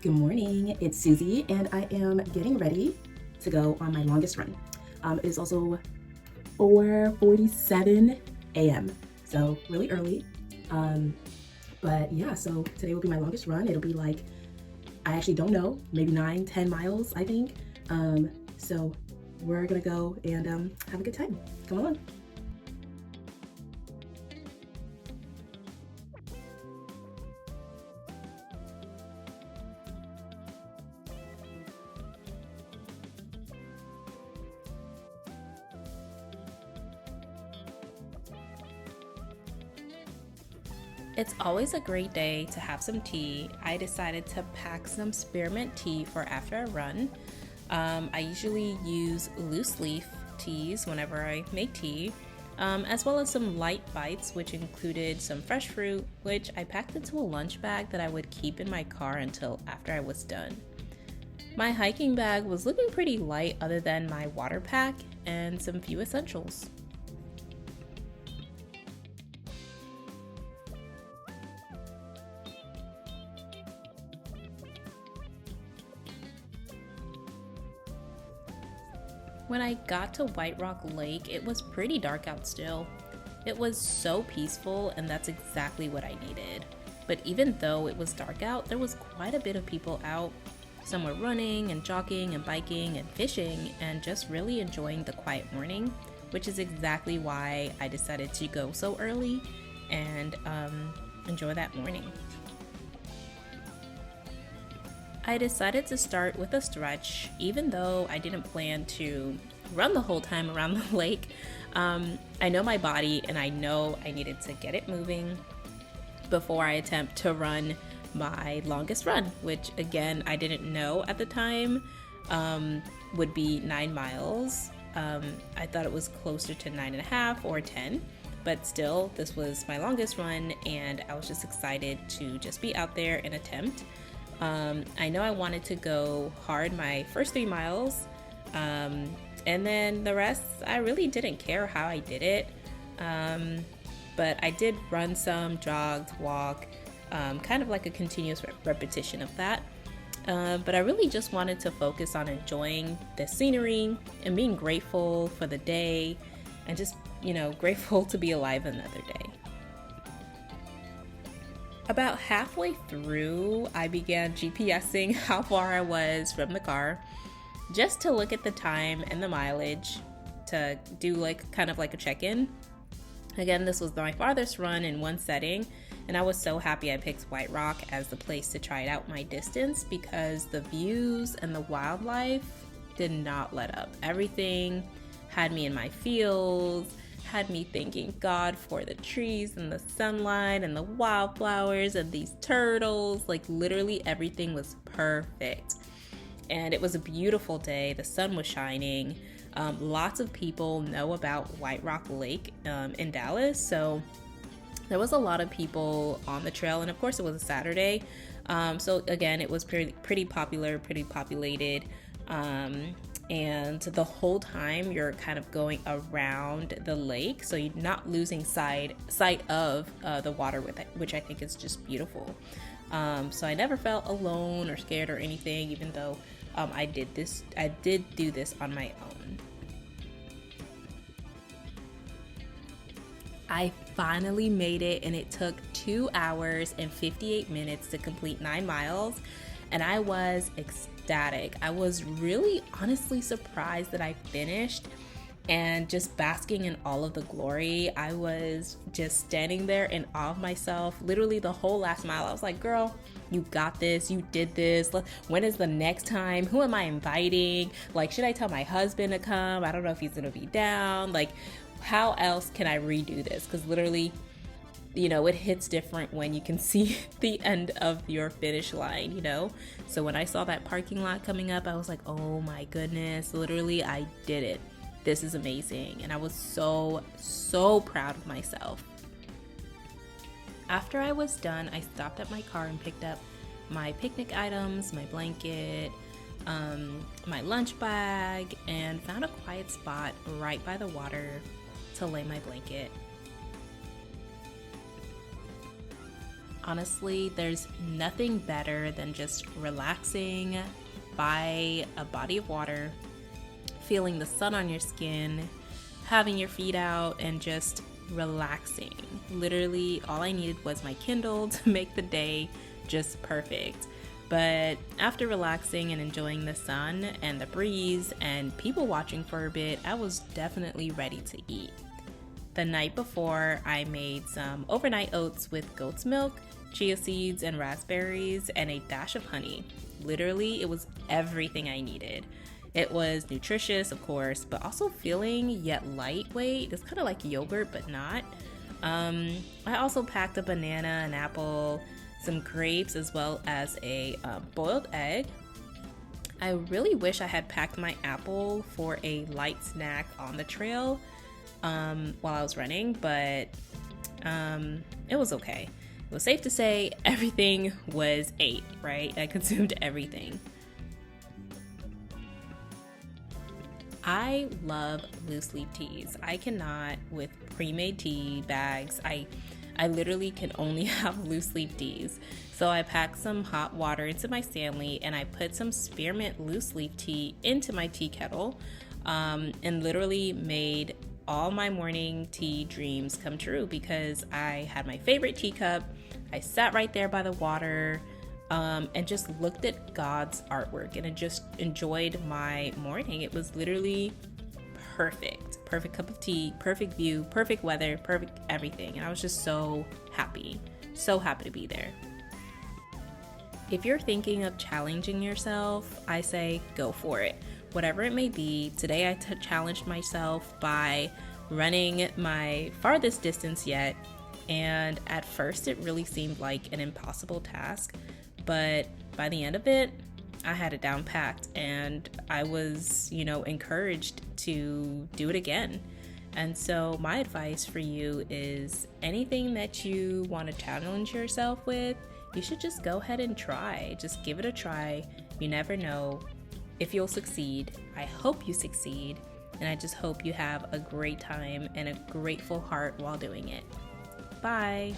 Good morning, it's Susie, and I am getting ready to go on my longest run. It is also 4:47 a.m., so really early. But yeah, so today will be my longest run. It'll be like, I actually don't know, maybe 9-10 miles, I think. So we're gonna go and have a good time. Come along. It's always a great day to have some tea. I decided to pack some spearmint tea for after I run. I usually use loose leaf teas whenever I make tea, as well as some light bites, which included some fresh fruit, which I packed into a lunch bag that I would keep in my car until after I was done. My hiking bag was looking pretty light other than my water pack and some few essentials. When I got to White Rock Lake, it was pretty dark out still. It was so peaceful, and that's exactly what I needed. But even though it was dark out, there was quite a bit of people out. Some were running and jogging and biking and fishing and just really enjoying the quiet morning, which is exactly why I decided to go so early and enjoy that morning. I decided to start with a stretch, even though I didn't plan to run the whole time around the lake. I know my body and I know I needed to get it moving before I attempt to run my longest run, which again, I didn't know at the time would be 9 miles. I thought it was closer to 9.5 or 10, but still, this was my longest run and I was just excited to just be out there and attempt. I know I wanted to go hard my first 3 miles, and then the rest, I really didn't care how I did it, but I did run some, jogged, walk, kind of like a continuous repetition of that. But I really just wanted to focus on enjoying the scenery and being grateful for the day and just, grateful to be alive another day. About halfway through, I began GPSing how far I was from the car, just to look at the time and the mileage to do kind of like a check-in. Again, this was my farthest run in one setting, and I was so happy I picked White Rock as the place to try it out my distance because the views and the wildlife did not let up. Everything had me in my feels, had me thanking God for the trees and the sunlight and the wildflowers and these turtles. Literally everything was perfect. And it was a beautiful day. The sun was shining. Lots of people know about White Rock Lake in Dallas. So there was a lot of people on the trail. And of course it was a Saturday. So again, it was pretty popular, pretty populated. And the whole time you're kind of going around the lake, so you're not losing sight of the water with it, which I think is just beautiful. So I never felt alone or scared or anything, even though I did do this on my own. I finally made it, and it took 2 hours and 58 minutes to complete 9 miles, and I was ecstatic. I was really honestly surprised that I finished and just basking in all of the glory. I was just standing there in awe of myself. Literally the whole last mile, I was like, girl, you got this, you did this. When is the next time? Who am I inviting? Should I tell my husband to come? I don't know if he's gonna be down. How else can I redo this? Because literally, it hits different when you can see the end of your finish line, So when I saw that parking lot coming up, I was like, oh my goodness, literally I did it. This is amazing. And I was so, so proud of myself. After I was done, I stopped at my car and picked up my picnic items, my blanket, my lunch bag, and found a quiet spot right by the water to lay my blanket. honestly, there's nothing better than just relaxing by a body of water, feeling the sun on your skin, having your feet out, and just relaxing. Literally, all I needed was my Kindle to make the day just perfect. But after relaxing and enjoying the sun and the breeze and people watching for a bit, I was definitely ready to eat. The night before, I made some overnight oats with goat's milk, chia seeds, and raspberries, and a dash of honey. Literally, it was everything I needed. It was nutritious, of course, but also filling yet lightweight. It's kind of like yogurt, but not. I also packed a banana, an apple, some grapes, as well as a boiled egg. I really wish I had packed my apple for a light snack on the trail while I was running, but it was okay. It was safe to say everything was ate, right? I consumed everything. I love loose leaf teas. I cannot with pre-made tea bags. I literally can only have loose leaf teas. So I packed some hot water into my Stanley and I put some spearmint loose leaf tea into my tea kettle and literally made all my morning tea dreams come true because I had my favorite teacup. I sat right there by the water and just looked at God's artwork and I just enjoyed my morning. It was literally perfect. Perfect cup of tea, perfect view, perfect weather, perfect everything. And I was just so happy to be there. If you're thinking of challenging yourself, I say go for it. Whatever it may be, today I challenged myself by running my farthest distance yet. And at first it really seemed like an impossible task. But by the end of it, I had it down packed and I was, encouraged to do it again. And so my advice for you is anything that you want to challenge yourself with, you should just go ahead and try. Just give it a try. You never know if you'll succeed. I hope you succeed. And I just hope you have a great time and a grateful heart while doing it. Bye.